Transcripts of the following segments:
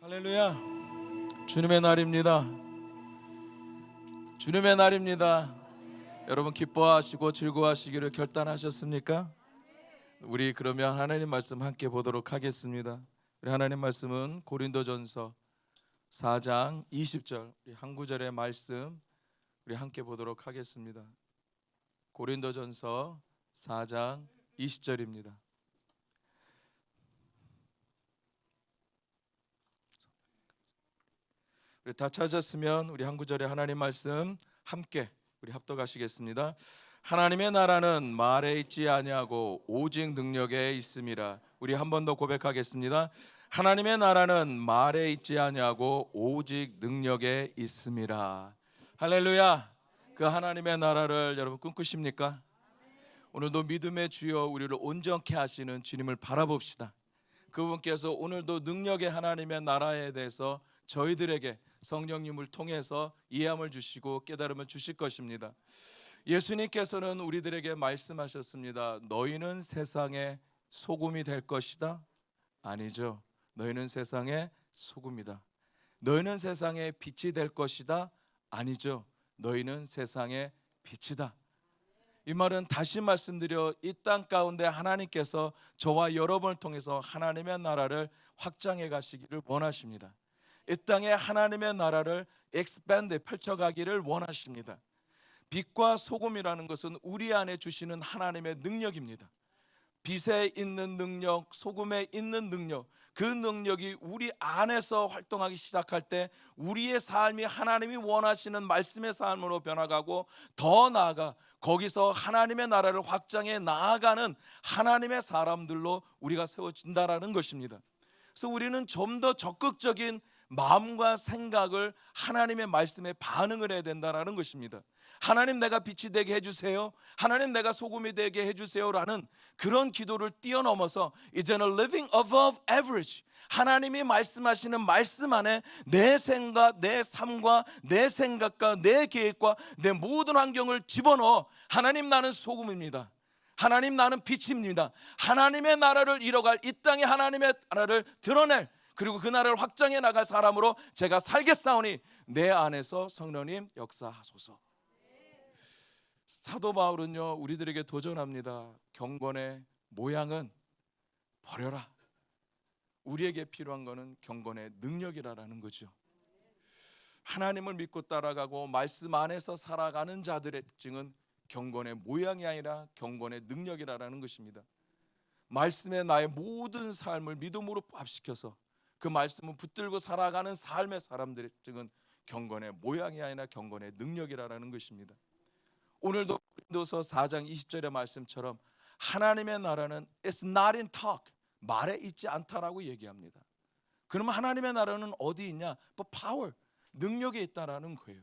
할렐루야. 주님의 날입니다. 주님의 날입니다. 여러분 기뻐하시고 즐거워하시기를 결단하셨습니까? 우리 그러면 하나님 말씀 함께 보도록 하겠습니다. 우리 하나님 말씀은 고린도전서 4장 20절 우리 한 구절의 말씀 우리 함께 보도록 하겠습니다. 고린도전서 4장 20절입니다. 우리 다 찾았으면 우리 한 구절의 하나님 말씀 함께 우리 합독하시겠습니다. 하나님의 나라는 말에 있지 아니하고 오직 능력에 있음이라. 우리 한 번 더 고백하겠습니다. 하나님의 나라는 말에 있지 아니하고 오직 능력에 있음이라. 할렐루야. 그 하나님의 나라를 여러분 꿈꾸십니까? 오늘도 믿음의 주여 우리를 온전케 하시는 주님을 바라봅시다. 그분께서 오늘도 능력의 하나님의 나라에 대해서 저희들에게 성령님을 통해서 이해함을 주시고 깨달음을 주실 것입니다. 예수님께서는 우리들에게 말씀하셨습니다. 너희는 세상의 소금이 될 것이다? 아니죠. 너희는 세상의 소금이다. 너희는 세상의 빛이 될 것이다? 아니죠. 너희는 세상의 빛이다. 이 말은 다시 말씀드려 이 땅 가운데 하나님께서 저와 여러분을 통해서 하나님의 나라를 확장해 가시기를 원하십니다. 이 땅에 하나님의 나라를 expand 펼쳐가기를 원하십니다. 빛과 소금이라는 것은 우리 안에 주시는 하나님의 능력입니다. 빛에 있는 능력, 소금에 있는 능력, 그 능력이 우리 안에서 활동하기 시작할 때 우리의 삶이 하나님이 원하시는 말씀의 삶으로 변화가고 더 나아가 거기서 하나님의 나라를 확장해 나아가는 하나님의 사람들로 우리가 세워진다라는 것입니다. 그래서 우리는 좀 더 적극적인 마음과 생각을 하나님의 말씀에 반응을 해야 된다는 것입니다. 하나님 내가 빛이 되게 해주세요, 하나님 내가 소금이 되게 해주세요 라는 그런 기도를 뛰어넘어서 이제는 living above average, 하나님이 말씀하시는 말씀 안에 내 생각, 내 삶과 내 생각과 내 계획과 내 모든 환경을 집어넣어 하나님 나는 소금입니다, 하나님 나는 빛입니다, 하나님의 나라를 이뤄갈 이 땅에 하나님의 나라를 드러낼 그리고 그 나라를 확장해 나갈 사람으로 제가 살겠사오니 내 안에서 성령님 역사하소서. 사도 바울은요 우리들에게 도전합니다. 경건의 모양은 버려라. 우리에게 필요한 것은 경건의 능력이라는 거죠. 하나님을 믿고 따라가고 말씀 안에서 살아가는 자들의 특징은 경건의 모양이 아니라 경건의 능력이라는 것입니다. 말씀에 나의 모든 삶을 믿음으로 합시켜서 그 말씀을 붙들고 살아가는 삶의 사람들의 특징은 경건의 모양이 아니라 경건의 능력이라는 것입니다. 오늘도 고린도서 4장 20절의 말씀처럼 하나님의 나라는 It's not in talk, 말에 있지 않다라고 얘기합니다. 그러면 하나님의 나라는 어디 있냐? power, 능력에 있다라는 거예요.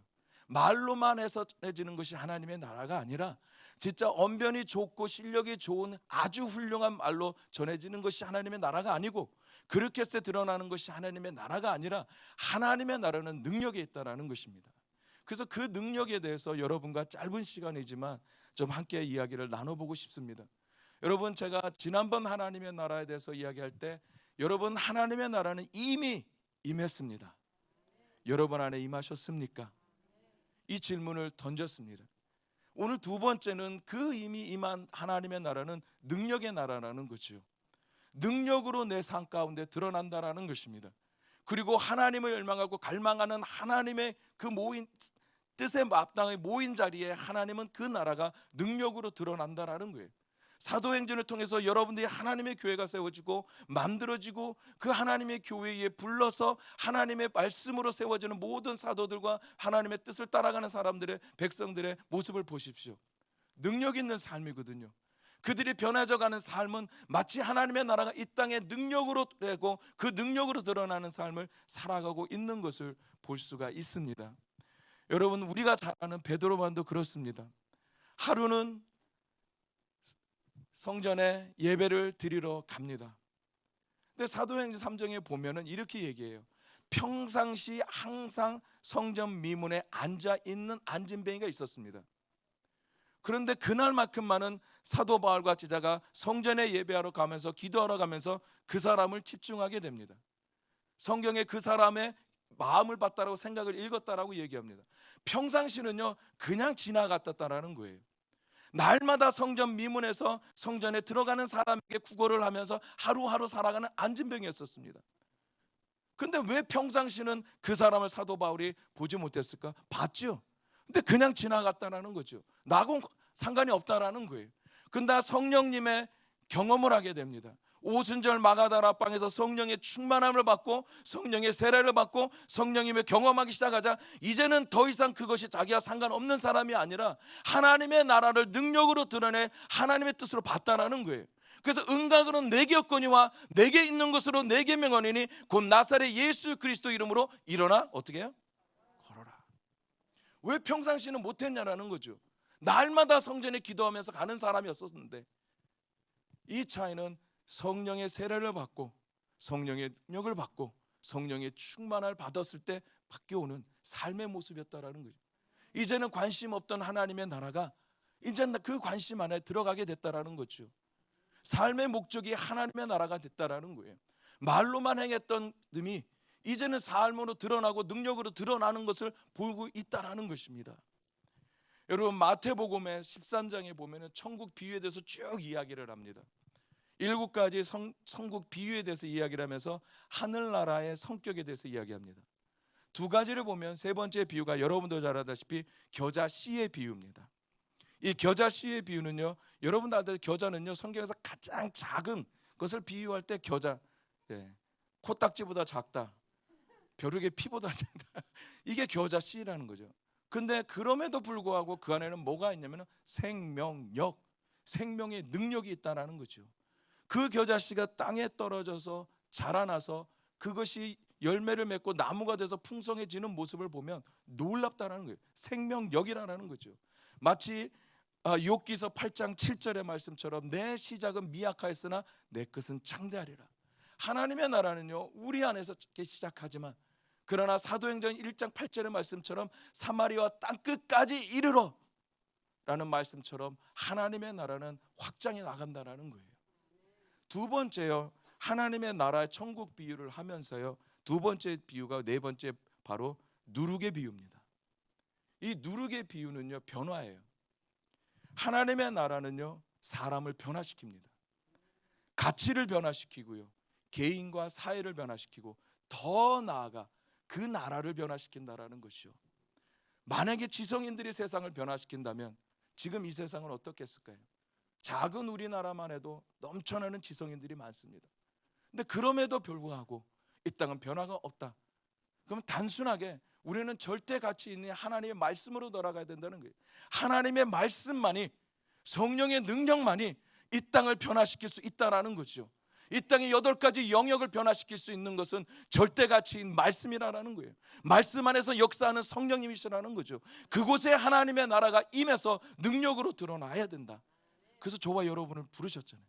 말로만 해서 전해지는 것이 하나님의 나라가 아니라 진짜 언변이 좋고 실력이 좋은 아주 훌륭한 말로 전해지는 것이 하나님의 나라가 아니고 그렇게 해서 드러나는 것이 하나님의 나라가 아니라 하나님의 나라는 능력에 있다는 것입니다. 그래서 그 능력에 대해서 여러분과 짧은 시간이지만 좀 함께 이야기를 나눠보고 싶습니다. 여러분 제가 지난번 하나님의 나라에 대해서 이야기할 때 여러분 하나님의 나라는 이미 임했습니다. 여러분 안에 임하셨습니까? 이 질문을 던졌습니다. 오늘 두 번째는 그 이미 임한 하나님의 나라는 능력의 나라라는 거죠. 능력으로 내 삶 가운데 드러난다라는 것입니다. 그리고 하나님을 열망하고 갈망하는 하나님의 그 모인 뜻에 마땅히 모인 자리에 하나님은 그 나라가 능력으로 드러난다라는 거예요. 사도행전을 통해서 여러분들이 하나님의 교회가 세워지고 만들어지고 그 하나님의 교회에 불러서 하나님의 말씀으로 세워지는 모든 사도들과 하나님의 뜻을 따라가는 사람들의 백성들의 모습을 보십시오. 능력 있는 삶이거든요. 그들이 변해져가는 삶은 마치 하나님의 나라가 이 땅에 능력으로 되고 그 능력으로 드러나는 삶을 살아가고 있는 것을 볼 수가 있습니다. 여러분 우리가 잘 아는 베드로만도 그렇습니다. 하루는 성전에 예배를 드리러 갑니다. 근데 사도행전 3장에 보면은 이렇게 얘기해요. 평상시 항상 성전 미문에 앉아 있는 안진뱅이가 있었습니다. 그런데 그날만큼만은 사도 바울과 제자가 성전에 예배하러 가면서 기도하러 가면서 그 사람을 집중하게 됩니다. 성경에 그 사람의 마음을 봤다라고 생각을 읽었다라고 얘기합니다. 평상시는요 그냥 지나갔다라는 거예요. 날마다 성전 미문에서 성전에 들어가는 사람에게 구걸을 하면서 하루하루 살아가는 안진병이었었습니다. 근데 왜 평상시는 그 사람을 사도 바울이 보지 못했을까? 봤죠. 근데 그냥 지나갔다라는 거죠. 나하고 상관이 없다라는 거예요. 근데 성령님의 경험을 하게 됩니다. 오순절 마가다라 방에서 성령의 충만함을 받고 성령의 세례를 받고 성령님을 경험하기 시작하자 이제는 더 이상 그것이 자기와 상관없는 사람이 아니라 하나님의 나라를 능력으로 드러내 하나님의 뜻으로 봤다라는 거예요. 그래서 응각으로는 내게 없거니와 내게 있는 것으로 내게 명하노니 곧 나사렛 예수 그리스도 이름으로 일어나 어떻게 해요? 걸어라. 왜 평상시는 못했냐라는 거죠. 날마다 성전에 기도하면서 가는 사람이었었는데 이 차이는 성령의 세례를 받고 성령의 능력을 받고 성령의 충만을 받았을 때 바뀌어오는 삶의 모습이었다라는 거죠. 이제는 관심 없던 하나님의 나라가 이제 그 관심 안에 들어가게 됐다라는 거죠. 삶의 목적이 하나님의 나라가 됐다라는 거예요. 말로만 행했던 놈이 이제는 삶으로 드러나고 능력으로 드러나는 것을 보고 있다라는 것입니다. 여러분 마태복음의 13장에 보면은 천국 비유에 대해서 쭉 이야기를 합니다. 7가지 천국 비유에 대해서 이야기를 하면서 하늘나라의 성격에 대해서 이야기합니다. 2가지를 보면 세 번째 비유가 여러분도 잘 아다시피 겨자 씨의 비유입니다. 이 겨자 씨의 비유는요, 여러분들 알다시피 겨자는요 성경에서 가장 작은 것을 비유할 때 겨자, 코딱지보다 작다, 벼룩의 피보다 작다, 이게 겨자 씨라는 거죠. 근데 그럼에도 불구하고 그 안에는 뭐가 있냐면 생명력, 생명의 능력이 있다는 거죠. 그 겨자씨가 땅에 떨어져서 자라나서 그것이 열매를 맺고 나무가 돼서 풍성해지는 모습을 보면 놀랍다라는 거예요. 생명력이라는 거죠. 마치 욥기서 8장 7절의 말씀처럼 내 시작은 미약하였으나 내 끝은 창대하리라. 하나님의 나라는요 우리 안에서 시작하지만 그러나 사도행전 1장 8절의 말씀처럼 사마리아 땅끝까지 이르러 라는 말씀처럼 하나님의 나라는 확장해 나간다라는 거예요. 2번째요, 하나님의 나라의 천국 비유를 하면서요 2번째 비유가 4번째 바로 누룩의 비유입니다. 이 누룩의 비유는요 변화예요. 하나님의 나라는요 사람을 변화시킵니다. 가치를 변화시키고요 개인과 사회를 변화시키고 더 나아가 그 나라를 변화시킨다라는 것이죠. 만약에 지성인들이 세상을 변화시킨다면 지금 이 세상은 어떻겠을까요? 작은 우리나라만 해도 넘쳐나는 지성인들이 많습니다. 근데 그럼에도 불구하고 이 땅은 변화가 없다. 그럼 단순하게 우리는 절대 가치 있는 하나님의 말씀으로 돌아가야 된다는 거예요. 하나님의 말씀만이, 성령의 능력만이 이 땅을 변화시킬 수 있다라는 거죠. 이 땅의 8가지 영역을 변화시킬 수 있는 것은 절대 가치인 말씀이라는 거예요. 말씀 안에서 역사하는 성령님이시라는 거죠. 그곳에 하나님의 나라가 임해서 능력으로 드러나야 된다. 그래서 저와 여러분을 부르셨잖아요.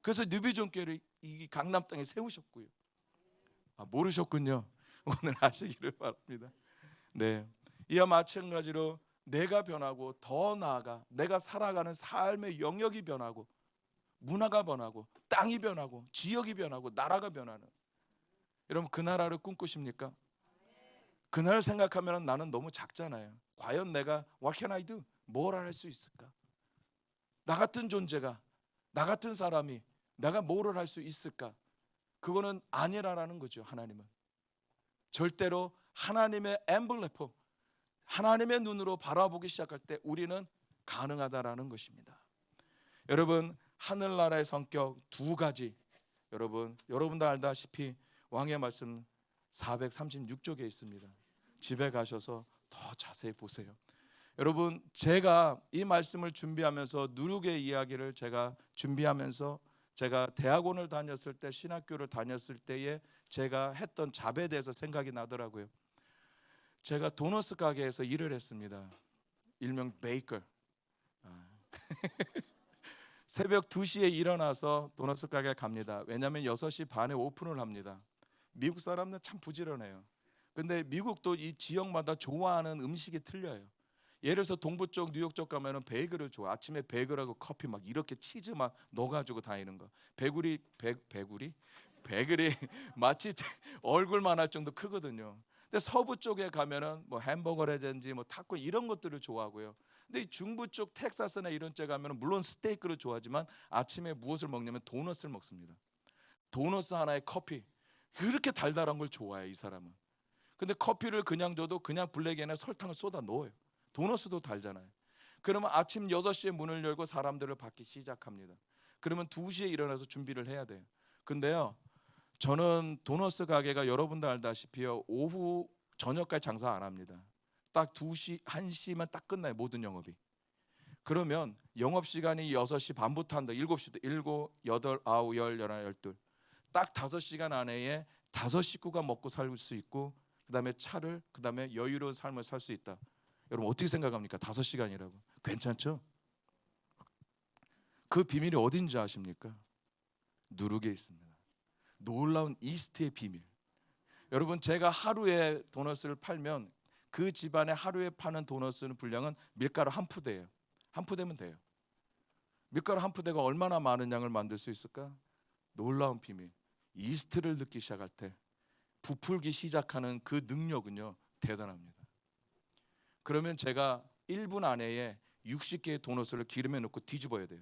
그래서 뉴비전교회를 이 강남 땅에 세우셨고요. 모르셨군요. 오늘 아시기를 바랍니다. 네, 이와 마찬가지로 내가 변하고 더 나아가 내가 살아가는 삶의 영역이 변하고 문화가 변하고 땅이 변하고 지역이 변하고 나라가 변하는, 여러분 그 나라를 꿈꾸십니까? 그 나라를 생각하면 나는 너무 작잖아요. 과연 내가 what can I do? 뭘 할 수 있을까? 나 같은 존재가, 나 같은 사람이 내가 뭐를 할 수 있을까? 그거는 아니라는 거죠. 하나님은 절대로 하나님의 엠블레포, 하나님의 눈으로 바라보기 시작할 때 우리는 가능하다라는 것입니다. 여러분 하늘나라의 성격 2가지, 여러분도 알다시피 왕의 말씀 436쪽에 있습니다. 집에 가셔서 더 자세히 보세요. 여러분 제가 이 말씀을 준비하면서 누룩의 이야기를 제가 준비하면서 제가 대학원을 다녔을 때, 신학교를 다녔을 때에 제가 했던 잡에 대해서 생각이 나더라고요. 제가 도너스 가게에서 일을 했습니다. 일명 베이커. 새벽 2시에 일어나서 도너스 가게에 갑니다. 왜냐하면 6시 반에 오픈을 합니다. 미국 사람들은 참 부지런해요. 근데 미국도 이 지역마다 좋아하는 음식이 틀려요. 예를 들어서 동부 쪽, 뉴욕 쪽 가면은 베이글을 좋아. 아침에 베이글하고 커피 막 이렇게 치즈 막 넣어가지고 다니는 거. 배구리 베글이 마치 얼굴만 할 정도 크거든요. 근데 서부 쪽에 가면은 뭐 햄버거라든지 뭐 타코 이런 것들을 좋아하고요. 근데 이 중부 쪽 텍사스나 이런 데 가면은 물론 스테이크를 좋아하지만 아침에 무엇을 먹냐면 도넛을 먹습니다. 도넛 하나에 커피. 그렇게 달달한 걸 좋아해 이 사람은. 근데 커피를 그냥 줘도 그냥 블랙에나 설탕을 쏟아 넣어요. 도넛도 달잖아요. 그러면 아침 6시에 문을 열고 사람들을 받기 시작합니다. 그러면 2시에 일어나서 준비를 해야 돼요. 근데요, 저는 도넛 가게가 여러분도 알다시피요, 오후 저녁까지 장사 안 합니다. 딱 2시, 1시만 딱 끝나요, 모든 영업이. 그러면 영업 시간이 6시 반부터 한다. 7시부터 7, 8, 9, 10, 11, 12. 딱 5시간 안에 5식구가 먹고 살 수 있고, 그다음에 차를, 그다음에 여유로운 삶을 살 수 있다. 여러분 어떻게 생각합니까? 5시간이라고. 괜찮죠? 그 비밀이 어딘지 아십니까? 누룩에 있습니다. 놀라운 이스트의 비밀. 여러분, 제가 하루에 도넛을 팔면 그 집안에 하루에 파는 도넛의 분량은 밀가루 한 푸대예요. 한 푸대면 돼요. 밀가루 한 푸대가 얼마나 많은 양을 만들 수 있을까? 놀라운 비밀. 이스트를 넣기 시작할 때 부풀기 시작하는 그 능력은요, 대단합니다. 그러면 제가 1분 안에 60개의 도넛을 기름에 넣고 뒤집어야 돼요.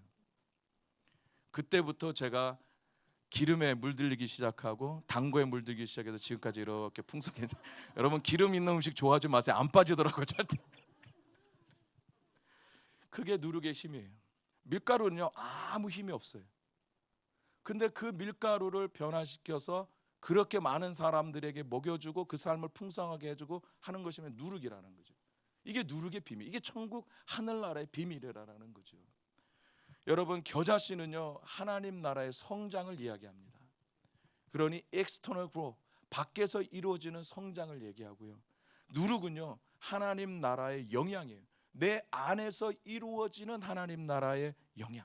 그때부터 제가 기름에 물들이기 시작하고 당고에 물들기 시작해서 지금까지 이렇게 풍성해. 여러분, 기름 있는 음식 좋아하지 마세요. 안 빠지더라고요, 절대. 그게 누룩의 힘이에요. 밀가루는요, 아무 힘이 없어요. 근데 그 밀가루를 변화시켜서 그렇게 많은 사람들에게 먹여주고 그 삶을 풍성하게 해주고 하는 것이면 누룩이라는 거죠. 이게 누룩의 비밀, 이게 천국 하늘나라의 비밀이라는 거죠. 여러분, 겨자씨는요, 하나님 나라의 성장을 이야기합니다. 그러니 external growth, 밖에서 이루어지는 성장을 얘기하고요. 누룩은요, 하나님 나라의 영향이에요. 내 안에서 이루어지는 하나님 나라의 영향,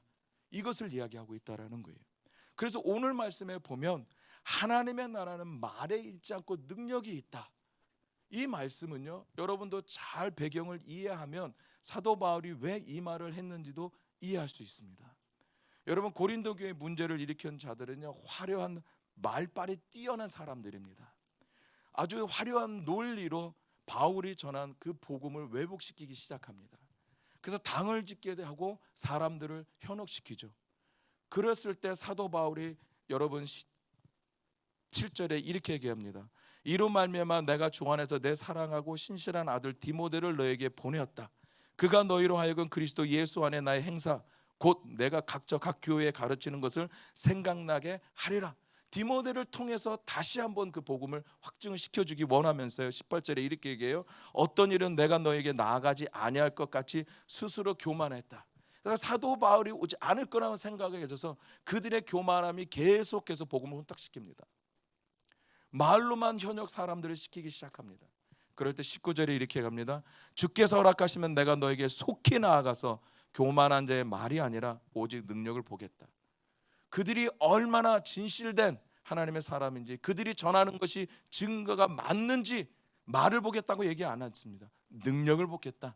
이것을 이야기하고 있다라는 거예요. 그래서 오늘 말씀에 보면 하나님의 나라는 말에 있지 않고 능력이 있다. 이 말씀은요, 여러분도 잘 배경을 이해하면 사도 바울이 왜 이 말을 했는지도 이해할 수 있습니다. 여러분, 고린도 교회 문제를 일으킨 자들은요, 화려한 말빨이 뛰어난 사람들입니다. 아주 화려한 논리로 바울이 전한 그 복음을 왜곡시키기 시작합니다. 그래서 당을 짓게 하고 사람들을 현혹시키죠. 그랬을 때 사도 바울이 여러분 7절에 이렇게 얘기합니다. 이로 말미암아 내가 주 안에서 내 사랑하고 신실한 아들 디모데를 너에게 보내었다. 그가 너희로 하여금 그리스도 예수 안에 나의 행사 곧 내가 각자 각 교회에 가르치는 것을 생각나게 하리라. 디모데를 통해서 다시 한번 그 복음을 확증을 시켜주기 원하면서요, 18절에 이렇게 얘기해요. 어떤 일은 내가 너에게 나아가지 아니할 것 같이 스스로 교만했다. 그러니까 사도 바울이 오지 않을 거라는 생각에 있어서 그들의 교만함이 계속해서 복음을 혼탁시킵니다. 말로만 현역 사람들을 시키기 시작합니다. 그럴 때 19절에 이렇게 갑니다. 주께서 허락하시면 내가 너에게 속히 나아가서 교만한 자의 말이 아니라 오직 능력을 보겠다. 그들이 얼마나 진실된 하나님의 사람인지, 그들이 전하는 것이 증거가 맞는지 말을 보겠다고 얘기 안 했습니다. 능력을 보겠다.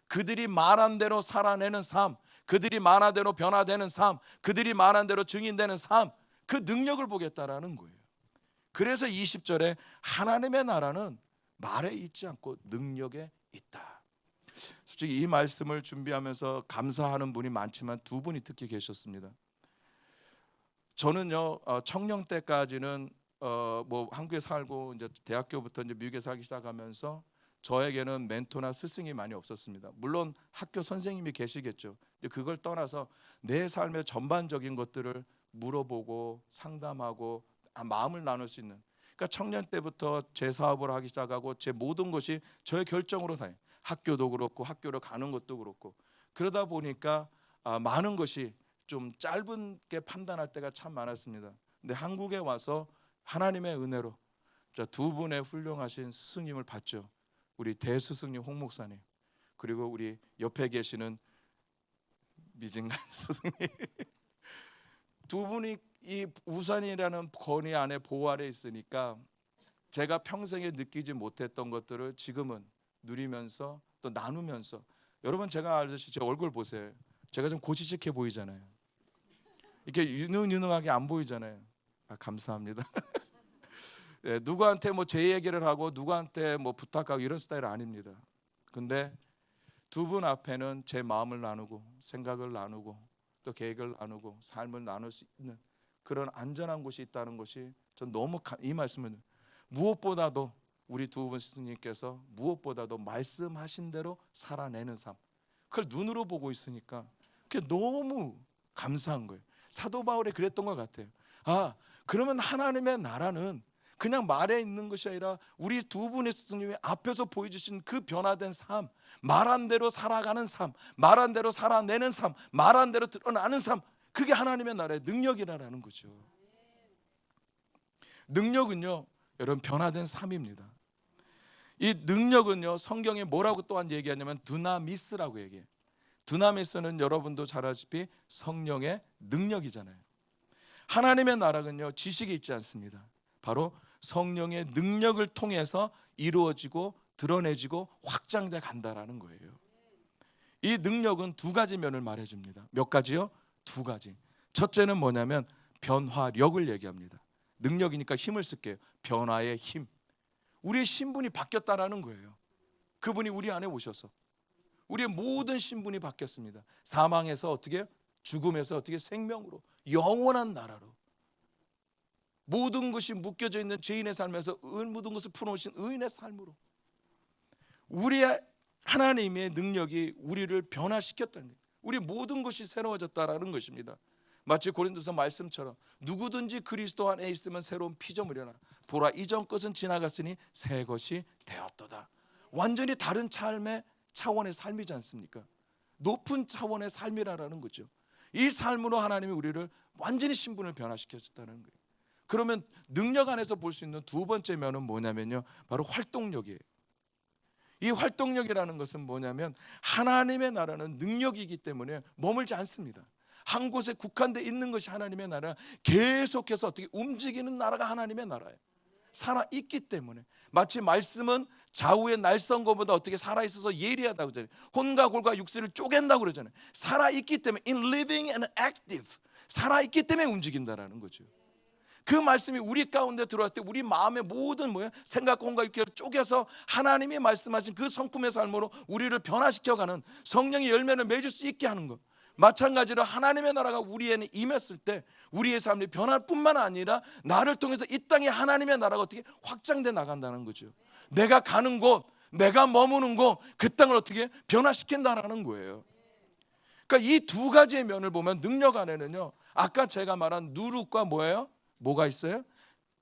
그들이 말한 대로 살아내는 삶, 그들이 말한 대로 변화되는 삶, 그들이 말한 대로 증인되는 삶, 그 능력을 보겠다라는 거예요. 그래서 20절에 하나님의 나라는 말에 있지 않고 능력에 있다. 솔직히 이 말씀을 준비하면서 감사하는 분이 많지만 두 분이 특히 계셨습니다. 저는요, 청년 때까지는 뭐 한국에 살고 이제 대학교부터 이제 미국에 살기 시작하면서 저에게는 멘토나 스승이 많이 없었습니다. 물론 학교 선생님이 계시겠죠. 그걸 떠나서 내 삶의 전반적인 것들을 물어보고 상담하고 마음을 나눌 수 있는, 그러니까 청년 때부터 제 사업을 하기 시작하고 제 모든 것이 저의 결정으로 다요. 학교도 그렇고 학교를 가는 것도 그렇고. 그러다 보니까 많은 것이 좀 짧게 판단할 때가 참 많았습니다. 근데 한국에 와서 하나님의 은혜로 두 분의 훌륭하신 스승님을 봤죠. 우리 대스승님 홍 목사님, 그리고 우리 옆에 계시는 미진간 스승님. 두 분이 이 우산이라는 권위 안에 보호 아래 있으니까 제가 평생에 느끼지 못했던 것들을 지금은 누리면서 또 나누면서, 여러분 제가 알듯이 제 얼굴 보세요. 제가 좀 고지식해 보이잖아요. 이렇게 유능유능하게 안 보이잖아요. 감사합니다. 예, 누구한테 뭐 제 얘기를 하고 누구한테 뭐 부탁하고 이런 스타일 아닙니다. 근데 두 분 앞에는 제 마음을 나누고 생각을 나누고 또 계획을 나누고 삶을 나눌 수 있는 그런 안전한 곳이 있다는 것이 전 너무 이 말씀은 무엇보다도 우리 두 분 스님께서 무엇보다도 말씀하신 대로 살아내는 삶, 그걸 눈으로 보고 있으니까 그게 너무 감사한 거예요. 사도 바울이 그랬던 것 같아요. 그러면 하나님의 나라는 그냥 말에 있는 것이 아니라 우리 두 분의 스님이 앞에서 보여주신 그 변화된 삶, 말한 대로 살아가는 삶, 말한 대로 살아내는 삶, 말한 대로 드러나는 삶, 그게 하나님의 나라의 능력이라는 거죠. 능력은요, 여러분 변화된 삶입니다. 이 능력은요, 성경에 뭐라고 또한 얘기하냐면 두나미스라고 얘기해요. 두나미스는 여러분도 잘 아시다시피 성령의 능력이잖아요. 하나님의 나라는요, 지식이 있지 않습니다. 바로 성령의 능력을 통해서 이루어지고 드러내지고 확장돼 간다라는 거예요. 이 능력은 두 가지 면을 말해줍니다. 몇 가지요? 두 가지. 첫째는 뭐냐면 변화력을 얘기합니다. 능력이니까 힘을 쓸게요. 변화의 힘. 우리의 신분이 바뀌었다라는 거예요. 그분이 우리 안에 오셔서 우리의 모든 신분이 바뀌었습니다. 사망에서 어떻게, 죽음에서 어떻게, 생명으로, 영원한 나라로, 모든 것이 묶여져 있는 죄인의 삶에서 모든 것을 풀어오신 의인의 삶으로, 우리의 하나님의 능력이 우리를 변화시켰다는 거예요. 우리 모든 것이 새로워졌다라는 것입니다. 마치 고린도서 말씀처럼 누구든지 그리스도 안에 있으면 새로운 피조물이라. 보라, 이전 것은 지나갔으니 새 것이 되었도다. 완전히 다른 삶의 차원의 삶이지 않습니까? 높은 차원의 삶이라는 거죠. 이 삶으로 하나님이 우리를 완전히 신분을 변화시켜줬다는 거예요. 그러면 능력 안에서 볼 수 있는 두 번째 면은 뭐냐면요, 바로 활동력이에요. 이 활동력이라는 것은 뭐냐면 하나님의 나라는 능력이기 때문에 머물지 않습니다. 한 곳에 국한되어 있는 것이 하나님의 나라, 계속해서 어떻게 움직이는 나라가 하나님의 나라예요. 살아있기 때문에. 마치 말씀은 좌우의 날선 것보다 어떻게 살아있어서 예리하다고 그러잖아요. 혼과 골과 육체를 쪼갠다고 그러잖아요. 살아있기 때문에 in living and active, 살아있기 때문에 움직인다라는 거죠. 그 말씀이 우리 가운데 들어왔을 때 우리 마음의 모든 생각, 혼과 육체를 쪼개서 하나님이 말씀하신 그 성품의 삶으로 우리를 변화시켜가는 성령의 열매를 맺을 수 있게 하는 것. 마찬가지로 하나님의 나라가 우리에게 임했을 때 우리의 삶이 변할 뿐만 아니라 나를 통해서 이 땅에 하나님의 나라가 어떻게 확장돼 나간다는 거죠. 내가 가는 곳, 내가 머무는 곳, 그 땅을 어떻게 변화시킨다라는 거예요. 그러니까 이 두 가지의 면을 보면 능력 안에는요, 아까 제가 말한 누룩과 뭐예요? 뭐가 있어요?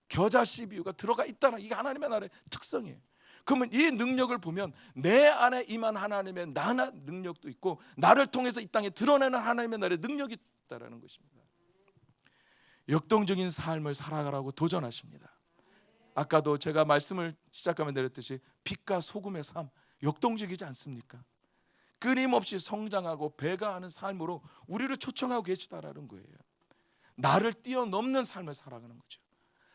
겨자씨 비유가 들어가 있다는, 이게 하나님의 나라의 특성이에요. 그러면 이 능력을 보면 내 안에 임한 하나님의 나나 능력도 있고 나를 통해서 이 땅에 드러내는 하나님의 나라의 능력이 있다는 것입니다. 역동적인 삶을 살아가라고 도전하십니다. 아까도 제가 말씀을 시작하면 드렸듯이 빛과 소금의 삶, 역동적이지 않습니까? 끊임없이 성장하고 배가하는 삶으로 우리를 초청하고 계시다라는 거예요. 나를 뛰어넘는 삶을 살아가는 거죠.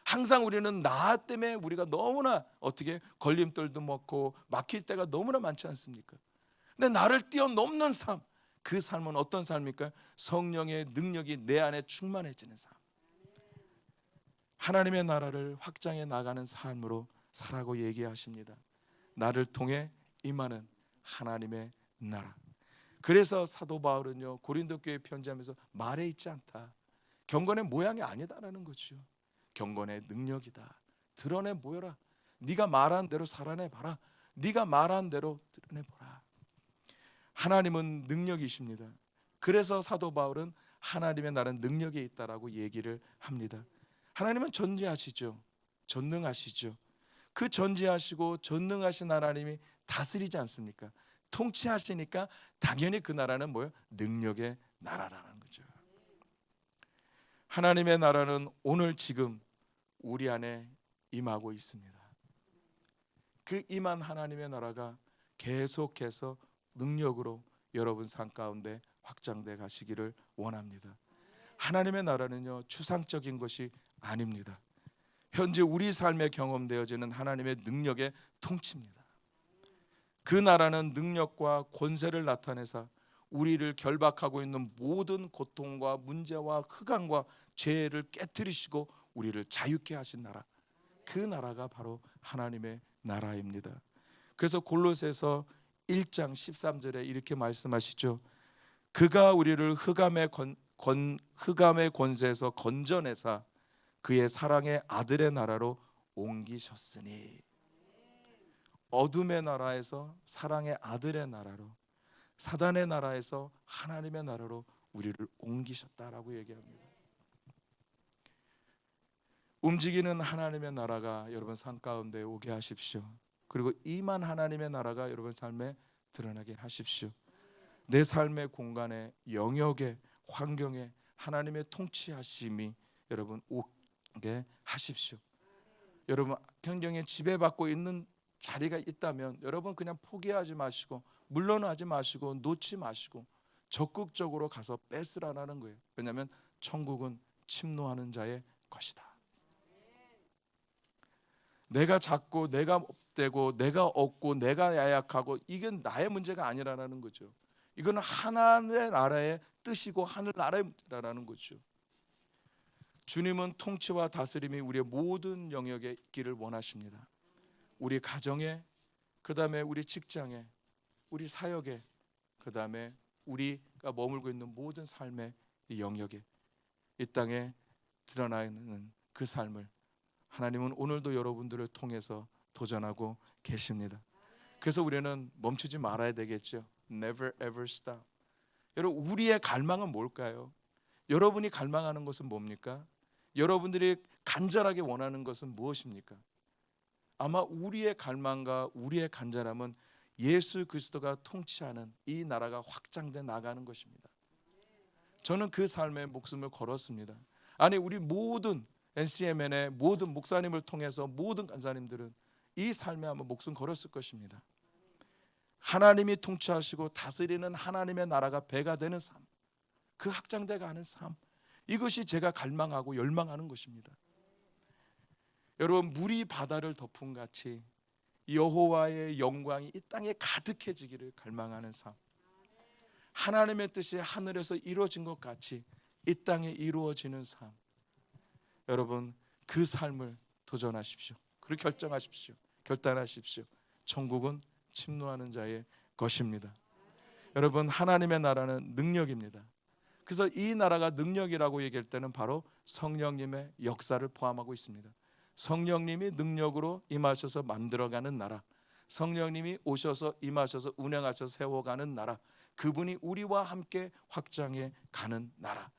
항상 우리는 나 때문에 우리가 너무나 어떻게 걸림돌도 먹고 막힐 때가 너무나 많지 않습니까? 근데 나를 뛰어넘는 삶, 그 삶은 어떤 삶입니까? 성령의 능력이 내 안에 충만해지는 삶, 하나님의 나라를 확장해 나가는 삶으로 살라고 얘기하십니다. 나를 통해 임하는 하나님의 나라. 그래서 사도 바울은요, 고린도 교회 편지하면서 말에 있지 않다, 경건의 모양이 아니다라는 거죠. 경건의 능력이다. 드러내 보여라. 네가 말한 대로 살아내봐라. 네가 말한 대로 드러내보라. 하나님은 능력이십니다. 그래서 사도 바울은 하나님의 나라는 능력에 있다라고 얘기를 합니다. 하나님은 전지하시죠. 전능하시죠. 그 전지하시고 전능하신 하나님이 다스리지 않습니까? 통치하시니까 당연히 그 나라는 뭐예요? 능력의 나라라는 거죠. 하나님의 나라는 오늘 지금 우리 안에 임하고 있습니다. 그 임한 하나님의 나라가 계속해서 능력으로 여러분 삶 가운데 확장돼 가시기를 원합니다. 하나님의 나라는요, 추상적인 것이 아닙니다. 현재 우리 삶에 경험되어지는 하나님의 능력의 통치입니다. 그 나라는 능력과 권세를 나타내사 우리를 결박하고 있는 모든 고통과 문제와 흑암과 죄를 깨뜨리시고 우리를 자유케 하신 나라, 그 나라가 바로 하나님의 나라입니다. 그래서 골로새서 1장 13절에 이렇게 말씀하시죠. 그가 우리를 흑암의 권세에서 건져내사 그의 사랑의 아들의 나라로 옮기셨으니, 어둠의 나라에서 사랑의 아들의 나라로, 사단의 나라에서 하나님의 나라로 우리를 옮기셨다라고 얘기합니다. 움직이는 하나님의 나라가 여러분 삶 가운데 오게 하십시오. 그리고 임한 하나님의 나라가 여러분 삶에 드러나게 하십시오. 내 삶의 공간에, 영역에, 환경에 하나님의 통치하심이 여러분 오게 하십시오. 여러분 환경에 지배받고 있는 자리가 있다면 여러분 그냥 포기하지 마시고, 물러나지 마시고, 놓지 마시고 적극적으로 가서 뺏으라는 거예요. 왜냐하면 천국은 침노하는 자의 것이다. 내가 잡고, 내가 업되고, 내가 얻고, 내가 야약하고, 이건 나의 문제가 아니라는 거죠. 이거는 하나님의 나라의 뜻이고 하늘 나라의 문제라는 거죠. 주님은 통치와 다스림이 우리의 모든 영역에 있기를 원하십니다. 우리 가정에, 그 다음에 우리 직장에, 우리 사역에, 그 다음에 우리가 머물고 있는 모든 삶의 영역에, 이 땅에 드러나는 그 삶을 하나님은 오늘도 여러분들을 통해서 도전하고 계십니다. 그래서 우리는 멈추지 말아야 되겠죠. Never ever stop. 여러분 우리의 갈망은 뭘까요? 여러분이 갈망하는 것은 뭡니까? 여러분들이 간절하게 원하는 것은 무엇입니까? 아마 우리의 갈망과 우리의 간절함은 예수 그리스도가 통치하는 이 나라가 확장돼 나가는 것입니다. 저는 그 삶에 목숨을 걸었습니다. 아니 우리 모든 NCMN의 모든 목사님을 통해서 모든 간사님들은 이 삶에 아마 목숨 걸었을 것입니다. 하나님이 통치하시고 다스리는 하나님의 나라가 배가 되는 삶, 그 확장돼 가는 삶, 이것이 제가 갈망하고 열망하는 것입니다. 여러분 물이 바다를 덮은 같이 여호와의 영광이 이 땅에 가득해지기를 갈망하는 삶, 하나님의 뜻이 하늘에서 이루어진 것 같이 이 땅에 이루어지는 삶, 여러분 그 삶을 도전하십시오. 그리고 결정하십시오. 결단하십시오. 천국은 침노하는 자의 것입니다. 여러분 하나님의 나라는 능력입니다. 그래서 이 나라가 능력이라고 얘기할 때는 바로 성령님의 역사를 포함하고 있습니다. 성령님이 능력으로 임하셔서 만들어가는 나라, 성령님이 오셔서 임하셔서 운행하셔서 세워가는 나라, 그분이 우리와 함께 확장해 가는 나라.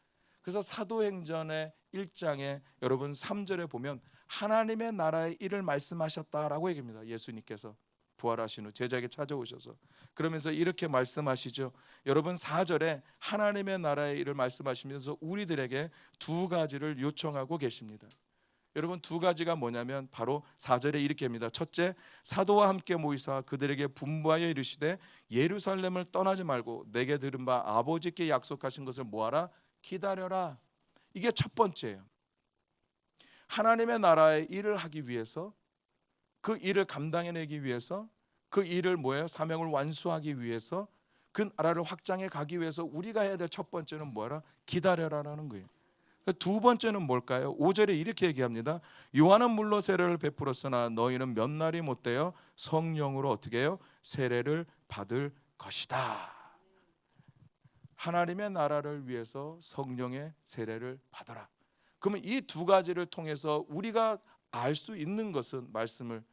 그래서 사도행전의 1장에 여러분 3절에 보면 하나님의 나라의 일을 말씀하셨다라고 얘기합니다. 예수님께서 부활하신 후 제자에게 찾아오셔서 그러면서 이렇게 말씀하시죠. 여러분 4절에 하나님의 나라의 일을 말씀하시면서 우리들에게 두 가지를 요청하고 계십니다. 여러분 두 가지가 뭐냐면 바로 4절에 이렇게 합니다. 첫째, 사도와 함께 모이사 그들에게 분부하여 이르시되 예루살렘을 떠나지 말고 내게 들은 바 아버지께 약속하신 것을 뭐하라? 기다려라. 이게 첫 번째예요. 하나님의 나라의 일을 하기 위해서, 그 일을 감당해내기 위해서, 그 일을 뭐예요? 사명을 완수하기 위해서, 그 나라를 확장해 가기 위해서 우리가 해야 될 첫 번째는 뭐라? 기다려라라는 거예요. 두 번째는 뭘까요? 5절에 이렇게 얘기합니다. 요한은 물로 세례를 베풀었으나 너희는 몇 날이 못되어 성령으로 어떻게 해요? 세례를 받을 것이다. 하나님의 나라를 위해서 성령의 세례를 받아라. 그러면 이 두 가지를 통해서 우리가 알 수 있는 것은 말씀을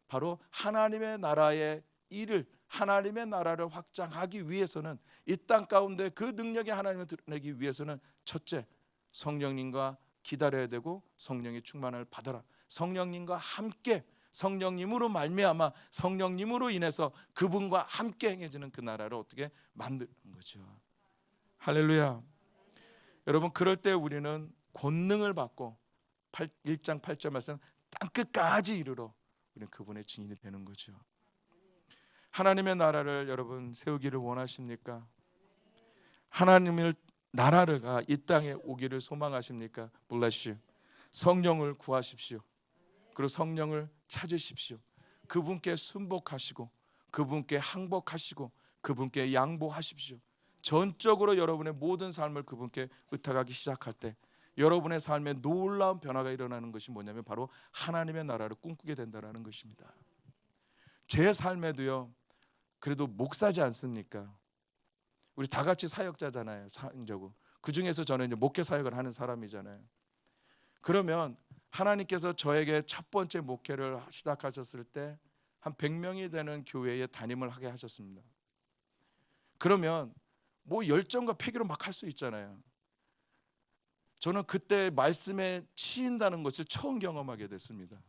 바로 하나님의 나라의 일을, 하나님의 나라를 확장하기 위해서는 이 땅 가운데 그 능력의 하나님을 드러내기 위해서는 첫째, 성령님과 기다려야 되고 성령의 충만을 받아라. 성령님과 함께, 성령님으로 말미암아 성령님으로 인해서 그분과 함께 행해지는 그 나라를 어떻게 만드는 거죠. 할렐루야. 여러분 그럴 때 우리는 권능을 받고 1장 8절 말씀 땅끝까지 이르러 우리는 그분의 증인이 되는 거죠. 하나님의 나라를 여러분 세우기를 원하십니까? 하나님의 나라가 이 땅에 오기를 소망하십니까? Bless you. 성령을 구하십시오. 그리고 성령을 찾으십시오. 그분께 순복하시고 그분께 항복하시고 그분께 양보하십시오. 전적으로 여러분의 모든 삶을 그분께 의탁하기 시작할 때 여러분의 삶에 놀라운 변화가 일어나는 것이 뭐냐면 바로 하나님의 나라를 꿈꾸게 된다는 것입니다. 제 삶에도요, 그래도 목사지 않습니까? 우리 다 같이 사역자잖아요. 사역자고. 그 중에서 저는 이제 목회 사역을 하는 사람이잖아요. 그러면 하나님께서 저에게 첫 번째 목회를 시작하셨을 때 한 100명이 되는 교회에 담임을 하게 하셨습니다. 그러면 뭐 열정과 패기로 막 할 수 있잖아요. 저는 그때 말씀에 치인다는 것을 처음 경험하게 됐습니다.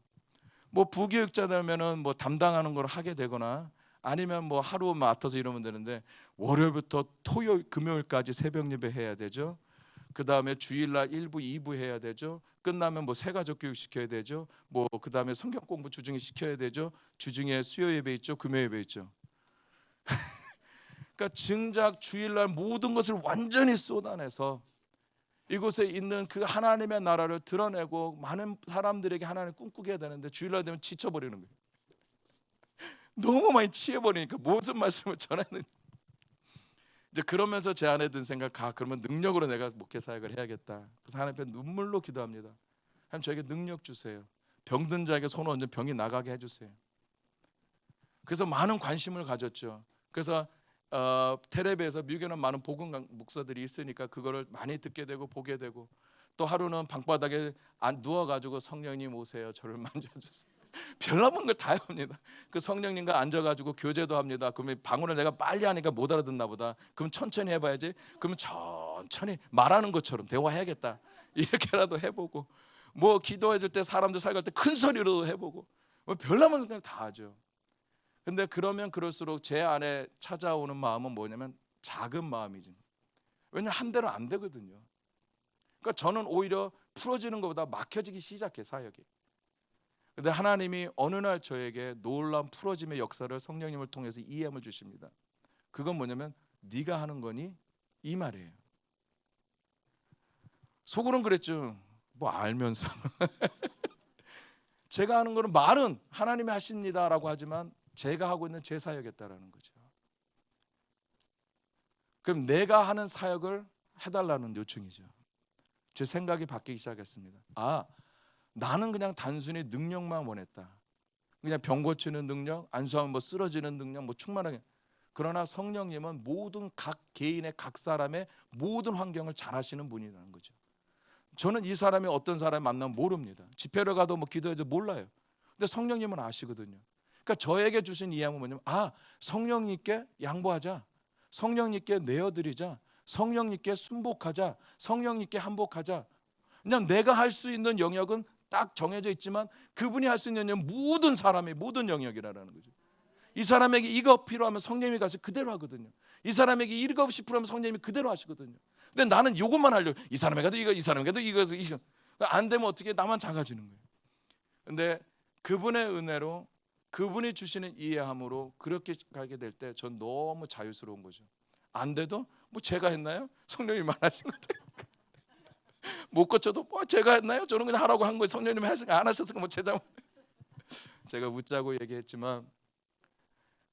뭐 부교육자라면은 뭐 담당하는 걸 하게 되거나 아니면 뭐 하루 맡아서 이러면 되는데 월요일부터 토요일 금요일까지 새벽 예배 해야 되죠. 그 다음에 주일날 1부 2부 해야 되죠. 끝나면 뭐 새가족 교육 시켜야 되죠. 뭐 그 다음에 성경 공부 주중에 시켜야 되죠. 주중에 수요 예배 있죠. 금요 예배 있죠. 그러니까 증작 주일날 모든 것을 완전히 쏟아내서 이곳에 있는 그 하나님의 나라를 드러내고 많은 사람들에게 하나님을 꿈꾸게 해야 되는데 주일날 되면 지쳐버리는 거예요. 너무 많이 취해버리니까 무슨 말씀을 전하는. 이제 그러면서 제 안에 든 생각, 그러면 능력으로 내가 목회 사역을 해야겠다. 그래서 하나님 앞에 눈물로 기도합니다. 하나님 저에게 능력 주세요. 병든 자에게 손을 얹으면 병이 나가게 해주세요. 그래서 많은 관심을 가졌죠. 그래서 텔레비에서 미국에는 많은 복음 목사들이 있으니까 그거를 많이 듣게 되고 보게 되고, 또 하루는 방바닥에 누워가지고 성령님 오세요, 저를 만져주세요. 별나은 걸 다 합니다. 그 성령님과 앉아가지고 교제도 합니다. 그러면 방언을 내가 빨리 하니까 못 알아듣나 보다. 그럼 천천히 해봐야지. 그러면 천천히 말하는 것처럼 대화해야겠다. 이렇게라도 해보고, 뭐 기도해줄 때 사람들 살갈 때 큰 소리로 해보고, 뭐 별나은 걸 다 하죠. 근데 그러면 그럴수록 제 안에 찾아오는 마음은 뭐냐면 작은 마음이지. 왜냐면 한 대로 안 되거든요. 그러니까 저는 오히려 풀어지는 것보다 막혀지기 시작해, 사역이. 근데 하나님이 어느 날 저에게 놀라운 풀어짐의 역사를 성령님을 통해서 이해함을 주십니다. 그건 뭐냐면 네가 하는 거니? 이 말이에요. 속으로는 그랬죠. 뭐 알면서. 제가 하는 거는 말은 하나님이 하십니다라고 하지만 제가 하고 있는 제 사역이었다라는 거죠. 그럼 내가 하는 사역을 해달라는 요청이죠. 제 생각이 바뀌기 시작했습니다. 나는 그냥 단순히 능력만 원했다. 그냥 병 고치는 능력, 안수하면 뭐 쓰러지는 능력, 뭐 충만하게. 그러나 성령님은 모든 각 개인의 각 사람의 모든 환경을 잘 아시는 분이라는 거죠. 저는 이 사람이 어떤 사람을 만나면 모릅니다. 집회를 가도 뭐 기도해도 몰라요. 근데 성령님은 아시거든요. 그러니까 저에게 주신 이해는 뭐냐면 성령님께 양보하자, 성령님께 내어드리자, 성령님께 순복하자, 성령님께 한복하자. 그냥 내가 할 수 있는 영역은 딱 정해져 있지만 그분이 할 수 있는 영역은 모든 사람의 모든 영역이라는 거죠. 이 사람에게 이거 필요하면 성령님이 가서 그대로 하거든요. 이 사람에게 이거 필요하면 성령님이 그대로 하시거든요. 근데 나는 이것만 하려고, 이 사람에게도 이거, 이 사람에게도 이거 안 되면 어떻게 나만 작아지는 거예요. 근데 그분의 은혜로 그분이 주시는 이해함으로 그렇게 가게 될 때 전 너무 자유스러운 거죠. 안 돼도 뭐 제가 했나요? 성령님만 하신 거죠. 못 고쳐도 뭐 제가 했나요? 저는 그냥 하라고 한 거예요. 성령님이 안 하셨으니까 뭐 제가 웃자고 얘기했지만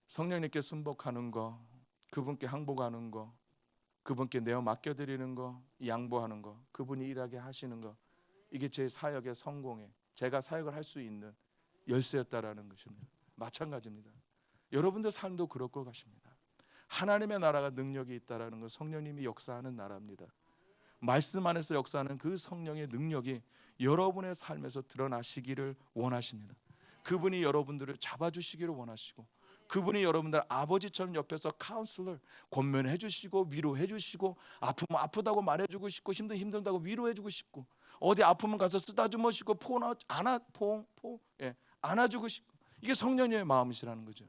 성령님께 순복하는 거, 그분께 항복하는 거, 그분께 내어 맡겨드리는 거, 양보하는 거, 그분이 일하게 하시는 거, 이게 제 사역의 성공에 제가 사역을 할 수 있는 열쇠였다라는 것입니다. 마찬가지입니다. 여러분들 삶도 그럴 것 같습니다. 하나님의 나라가 능력이 있다라는 건 성령님이 역사하는 나라입니다. 말씀 안에서 역사하는 그 성령의 능력이 여러분의 삶에서 드러나시기를 원하십니다. 그분이 여러분들을 잡아주시기를 원하시고, 그분이 여러분들 아버지처럼 옆에서 카운슬러 권면해 주시고 위로해 주시고, 아프면 아프다고 말해주고 싶고, 힘들다고 위로해 주고 싶고, 어디 아프면 가서 쓰다듬어 주고 안아주고 싶고, 이게 성령님의 마음이시라는 거죠.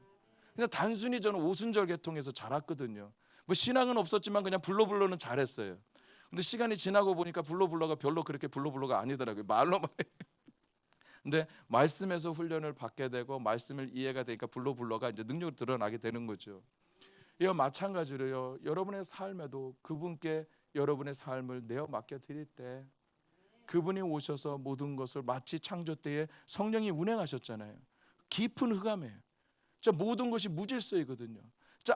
그냥 단순히 저는 오순절 계통에서 자랐거든요. 뭐 신앙은 없었지만 그냥 불러는 잘했어요. 근데 시간이 지나고 보니까 불러가 별로 그렇게 불러가 아니더라고요. 말로만. 근데 말씀에서 훈련을 받게 되고 말씀을 이해가 되니까 불러가 이제 능력으로 드러나게 되는 거죠. 이와 마찬가지로요, 여러분의 삶에도 그분께 여러분의 삶을 내어 맡겨 드릴 때 그분이 오셔서 모든 것을 마치 창조 때에 성령이 운행하셨잖아요. 깊은 흑암이에요. 진짜 모든 것이 무질서이거든요.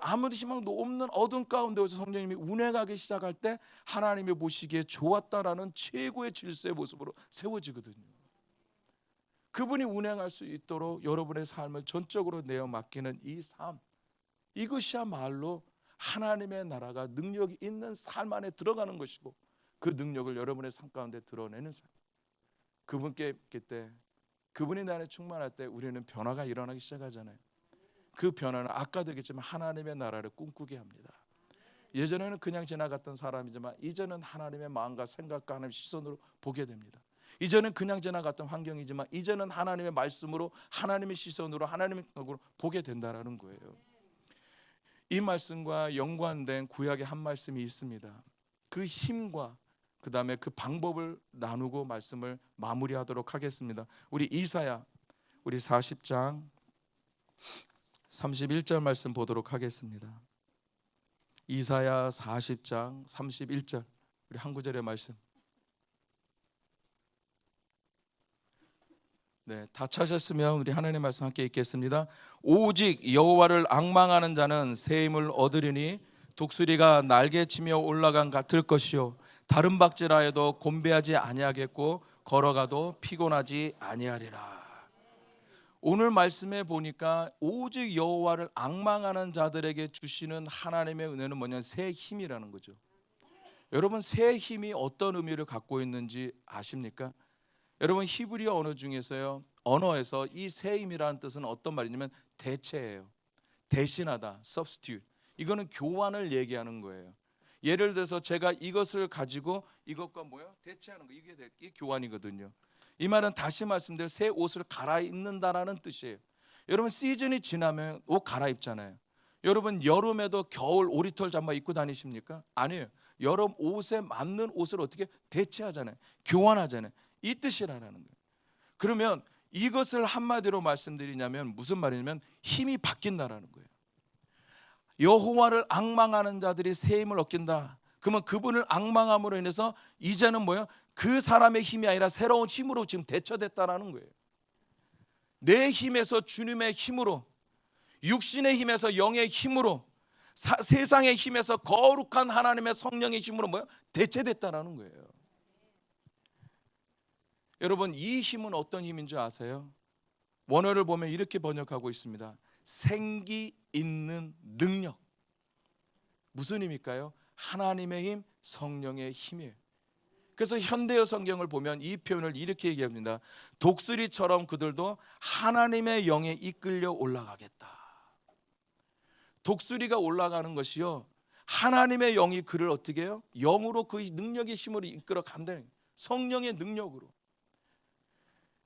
아무리 희망도 없는 어둠 가운데서 성령님이 운행하기 시작할 때 하나님이 보시기에 좋았다라는 최고의 질서의 모습으로 세워지거든요. 그분이 운행할 수 있도록 여러분의 삶을 전적으로 내어 맡기는 이 삶, 이것이야말로 하나님의 나라가 능력이 있는 삶 안에 들어가는 것이고, 그 능력을 여러분의 삶 가운데 드러내는 삶. 그분께 있을 때, 그분이 내 안에 충만할 때 우리는 변화가 일어나기 시작하잖아요. 그 변화는 아까도 얘기했지만 하나님의 나라를 꿈꾸게 합니다. 예전에는 그냥 지나갔던 사람이지만 이제는 하나님의 마음과 생각과 하나님의 시선으로 보게 됩니다. 이제는 그냥 지나갔던 환경이지만 이제는 하나님의 말씀으로, 하나님의 시선으로, 하나님의 생각으로 보게 된다라는 거예요. 이 말씀과 연관된 구약의 한 말씀이 있습니다. 그 힘과 그 다음에 그 방법을 나누고 말씀을 마무리하도록 하겠습니다. 우리 이사야, 우리 40장 31절 말씀 보도록 하겠습니다. 이사야 40장 31절, 우리 한 구절의 말씀. 네, 다 찾았으면 우리 하나님의 말씀 함께 읽겠습니다. 오직 여호와를 앙망하는 자는 새 힘을 얻으리니 독수리가 날개치며 올라간 같을 것이요 다른 박질하 해도 곤배하지 아니하겠고 걸어가도 피곤하지 아니하리라. 오늘 말씀에 보니까 오직 여호와를 앙망하는 자들에게 주시는 하나님의 은혜는 뭐냐면 새 힘이라는 거죠. 여러분, 새 힘이 어떤 의미를 갖고 있는지 아십니까? 여러분, 히브리어 언어 중에서요, 언어에서 이 새 힘이라는 뜻은 어떤 말이냐면 대체예요. 대신하다, substitute. 이거는 교환을 얘기하는 거예요. 예를 들어서 제가 이것을 가지고 이것과 뭐요? 대체하는 거. 이게 교환이거든요. 이 말은 다시 말씀드려 새 옷을 갈아입는다라는 뜻이에요. 여러분, 시즌이 지나면 옷 갈아입잖아요. 여러분, 여름에도 겨울 오리털 잠바 입고 다니십니까? 아니에요. 여름 옷에 맞는 옷을 어떻게 대체하잖아요. 교환하잖아요. 이 뜻이라는 거예요. 그러면 이것을 한마디로 말씀드리냐면 무슨 말이냐면 힘이 바뀐다라는 거예요. 여호와를 앙망하는 자들이 새 힘을 얻긴다. 그러면 그분을 앙망함으로 인해서 이제는 뭐예요? 그 사람의 힘이 아니라 새로운 힘으로 지금 대처됐다라는 거예요. 내 힘에서 주님의 힘으로, 육신의 힘에서 영의 힘으로, 세상의 힘에서 거룩한 하나님의 성령의 힘으로 뭐예요? 대체됐다라는 거예요. 여러분, 이 힘은 어떤 힘인 줄 아세요? 원어를 보면 이렇게 번역하고 있습니다. 생기 있는 능력. 무슨 힘일까요? 하나님의 힘, 성령의 힘이에요. 그래서 현대어 성경을 보면 이 표현을 이렇게 얘기합니다. 독수리처럼 그들도 하나님의 영에 이끌려 올라가겠다. 독수리가 올라가는 것이요, 하나님의 영이 그를 어떻게 해요? 영으로, 그 능력의 힘으로 이끌어 간다는 거예요. 성령의 능력으로.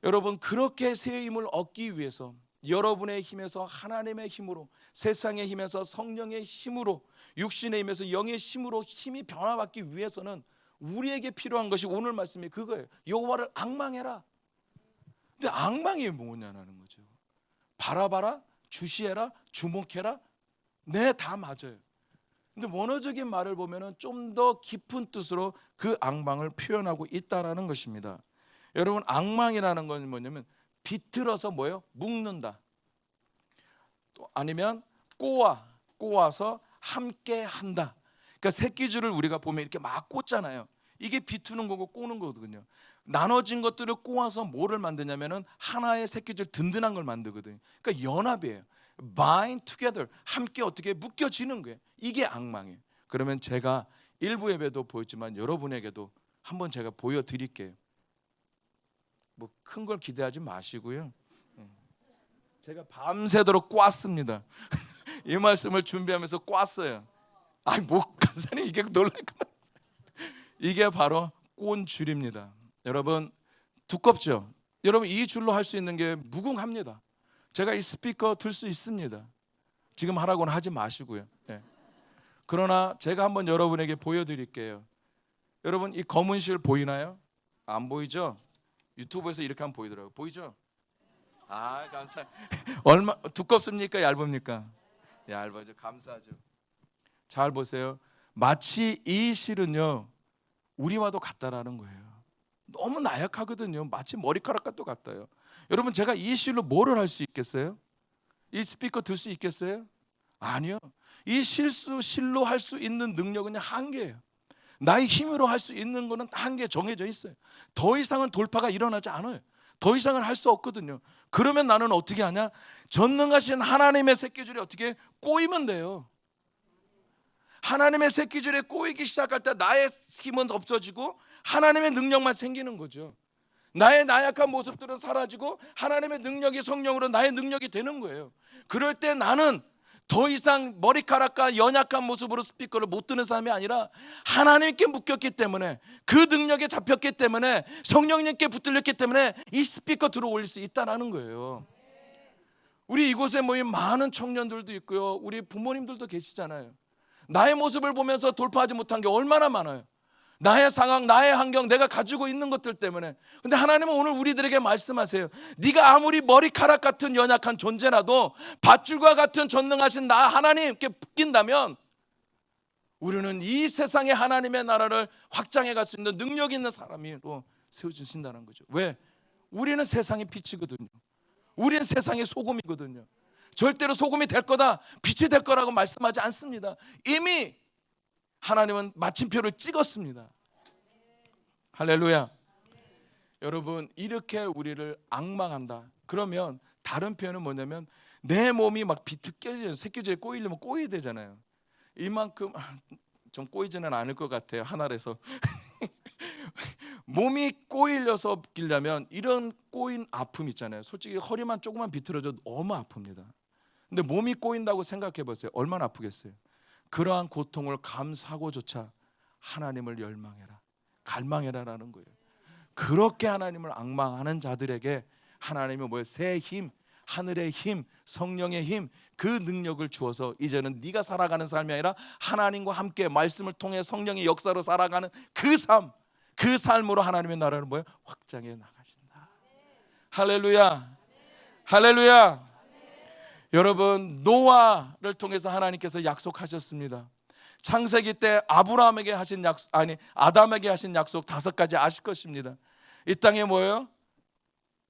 여러분, 그렇게 새 힘을 얻기 위해서 여러분의 힘에서 하나님의 힘으로, 세상의 힘에서 성령의 힘으로, 육신의 힘에서 영의 힘으로 힘이 변화받기 위해서는 우리에게 필요한 것이 오늘 말씀이 그거예요. 여호와를 앙망해라. 근데 앙망이 뭐냐는 거죠. 바라봐라, 주시해라, 주목해라. 네, 다 맞아요. 근데 원어적인 말을 보면은 좀 더 깊은 뜻으로 그 앙망을 표현하고 있다라는 것입니다. 여러분, 앙망이라는 건 뭐냐면 비틀어서 뭐예요? 묶는다. 또 아니면 꼬아서 함께 한다. 그러니까 새끼줄을 우리가 보면 이렇게 막 꽂잖아요. 이게 비트는 거고 꼬는 거거든요. 나눠진 것들을 꼬아서 뭐를 만드냐면은 하나의 새끼줄 든든한 걸 만들거든요. 그러니까 연합이에요. bind together, 함께 어떻게 묶여지는 거예요. 이게 앙망이에요. 그러면 제가 일부 예배도 보였지만 여러분에게도 한번 제가 보여드릴게요. 뭐 큰 걸 기대하지 마시고요. 제가 밤새도록 꽈습니다. 이 말씀을 준비하면서 꽈어요. 아이, 뭐 간사님 이게 놀랄까? 이게 바로 꼰 줄입니다. 여러분, 두껍죠? 여러분, 이 줄로 할 수 있는 게 무궁합니다. 제가 이 스피커 들 수 있습니다. 지금 하라고는 하지 마시고요. 예. 그러나 제가 한번 여러분에게 보여드릴게요. 여러분, 이 검은 실 보이나요? 안 보이죠? 유튜브에서 이렇게 하면 보이더라고요. 보이죠? 아, 감사. 얼마 두껍습니까? 얇습니까? 얇아죠. 감사하죠. 잘 보세요. 마치 이 실은요, 우리와도 같다라는 거예요. 너무 나약하거든요. 마치 머리카락과 똑같아요. 여러분, 제가 이 실로 뭐를 할 수 있겠어요? 이 스피커 들 수 있겠어요? 아니요. 이 실로 할 수 있는 능력은 한계예요. 나의 힘으로 할 수 있는 거는 한계 정해져 있어요. 더 이상은 돌파가 일어나지 않아요. 더 이상은 할 수 없거든요. 그러면 나는 어떻게 하냐? 전능하신 하나님의 새끼줄이 어떻게 꼬이면 돼요. 하나님의 새끼줄에 꼬이기 시작할 때 나의 힘은 없어지고 하나님의 능력만 생기는 거죠. 나의 나약한 모습들은 사라지고 하나님의 능력이 성령으로 나의 능력이 되는 거예요. 그럴 때 나는 더 이상 머리카락과 연약한 모습으로 스피커를 못 드는 사람이 아니라 하나님께 묶였기 때문에, 그 능력에 잡혔기 때문에, 성령님께 붙들렸기 때문에 이 스피커 들어 올릴 수 있다는 거예요. 우리 이곳에 모인 많은 청년들도 있고요, 우리 부모님들도 계시잖아요. 나의 모습을 보면서 돌파하지 못한 게 얼마나 많아요. 나의 상황, 나의 환경, 내가 가지고 있는 것들 때문에. 근데 하나님은 오늘 우리들에게 말씀하세요. 네가 아무리 머리카락 같은 연약한 존재라도 밧줄과 같은 전능하신 나 하나님께 붙긴다면 우리는 이 세상에 하나님의 나라를 확장해 갈 수 있는 능력 있는 사람으로 세워주신다는 거죠. 왜? 우리는 세상의 빛이거든요. 우리는 세상의 소금이거든요. 절대로 소금이 될 거다, 빛이 될 거라고 말씀하지 않습니다. 이미 하나님은 마침표를 찍었습니다. 할렐루야. 여러분, 이렇게 우리를 앙망한다. 그러면 다른 표현은 뭐냐면 내 몸이 막 비틀겨져요. 새끼줄에 꼬이려면 꼬여야 되잖아요. 이만큼 좀 꼬이지는 않을 것 같아요. 하늘에서 몸이 꼬이려서 끼려면 이런 꼬인 아픔 있잖아요. 솔직히 허리만 조금만 비틀어져도 너무 아픕니다. 근데 몸이 꼬인다고 생각해 보세요. 얼마나 아프겠어요. 그러한 고통을 감수하고조차 하나님을 열망해라, 갈망해라라는 거예요. 그렇게 하나님을 앙망하는 자들에게 하나님은 뭐예요? 새 힘, 하늘의 힘, 성령의 힘, 그 능력을 주어서 이제는 네가 살아가는 삶이 아니라 하나님과 함께 말씀을 통해 성령의 역사로 살아가는 그 삶, 그 삶으로 하나님의 나라를 뭐예요? 확장해 나가신다. 할렐루야, 할렐루야. 여러분, 노아를 통해서 하나님께서 약속하셨습니다. 창세기 때 아브라함에게 하신 약속, 아담에게 하신 약속 5가지 아실 것입니다. 이 땅에 뭐예요?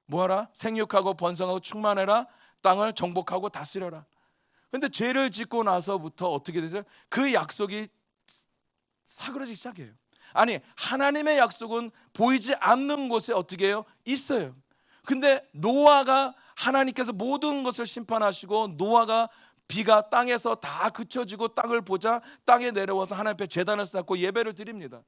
뭐하라? 생육하고 번성하고 충만해라. 땅을 정복하고 다스려라. 근데 죄를 짓고 나서부터 어떻게 되죠? 그 약속이 사그러지기 시작해요. 아니, 하나님의 약속은 보이지 않는 곳에 어떻게 해요? 있어요. 근데 노아가 하나님께서 모든 것을 심판하시고 노아가 비가 땅에서 다 그쳐지고 땅을 보자 땅에 내려와서 하나님 앞에 제단을 쌓고 예배를 드립니다.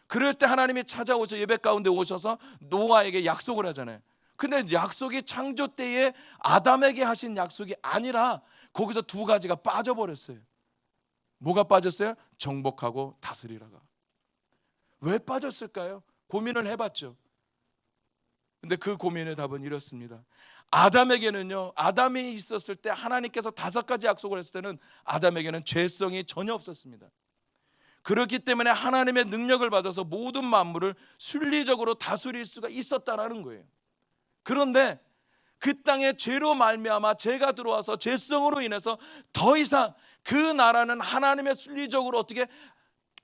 그럴 때 하나님이 찾아오셔 예배 가운데 오셔서 노아에게 약속을 하잖아요. 근데 약속이 창조 때에 아담에게 하신 약속이 아니라 거기서 2가지가 빠져버렸어요. 뭐가 빠졌어요? 정복하고 다스리라가. 왜 빠졌을까요? 고민을 해봤죠. 근데 그 고민의 답은 이렇습니다. 아담에게는요, 아담이 있었을 때 하나님께서 5가지 약속을 했을 때는 아담에게는 죄성이 전혀 없었습니다. 그렇기 때문에 하나님의 능력을 받아서 모든 만물을 순리적으로 다스릴 수가 있었다라는 거예요. 그런데 그 땅에 죄로 말미암아 죄가 들어와서 죄성으로 인해서 더 이상 그 나라는 하나님의 순리적으로 어떻게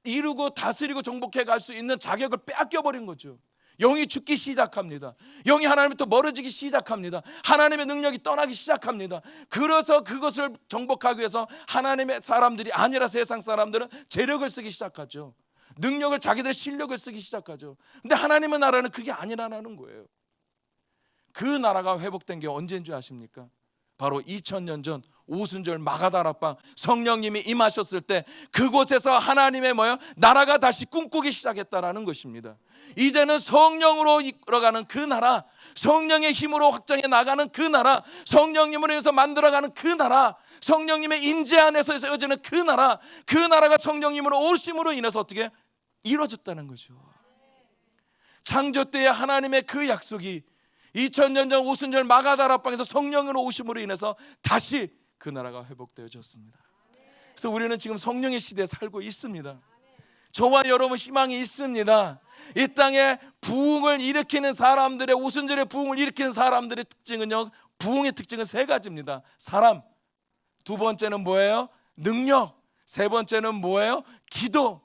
이루고 다스리고 정복해 갈 수 있는 자격을 빼앗겨버린 거죠. 영이 죽기 시작합니다. 영이 하나님부터 멀어지기 시작합니다. 하나님의 능력이 떠나기 시작합니다. 그래서 그것을 정복하기 위해서 하나님의 사람들이 아니라 세상 사람들은 재력을 쓰기 시작하죠. 능력을, 자기들의 실력을 쓰기 시작하죠. 근데 하나님의 나라는 그게 아니라는 거예요. 그 나라가 회복된 게 언제인 줄 아십니까? 바로 2000년 전 오순절 마가다락방 성령님이 임하셨을 때 그곳에서 하나님의 나라가 다시 꿈꾸기 시작했다라는 것입니다. 이제는 성령으로 이끌어가는 그 나라, 성령의 힘으로 확장해 나가는 그 나라, 성령님으로 해서 만들어가는 그 나라, 성령님의 임재 안에서 세워지는 그 나라, 그 나라가 성령님으로 오심으로 인해서 어떻게 이루어졌다는 거죠. 창조 때의 하나님의 그 약속이 2000년 전 오순절 마가다락방에서 성령으로 오심으로 인해서 다시 그 나라가 회복되어졌습니다. 그래서 우리는 지금 성령의 시대에 살고 있습니다. 저와 여러분 희망이 있습니다. 이 땅에 부흥을 일으키는 사람들의, 오순절의 부흥을 일으키는 사람들의 특징은요, 부흥의 특징은 3가지입니다. 사람, 2번째는 뭐예요? 능력, 3번째는 뭐예요? 기도.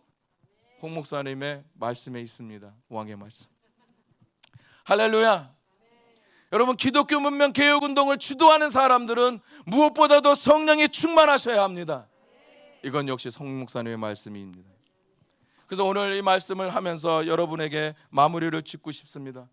홍 목사님의 말씀에 있습니다. 왕의 말씀. 할렐루야. 여러분, 기독교 문명 개혁운동을 주도하는 사람들은 무엇보다도 성령이 충만하셔야 합니다. 이건 역시 성 목사님의 말씀입니다. 그래서 오늘 이 말씀을 하면서 여러분에게 마무리를 짓고 싶습니다.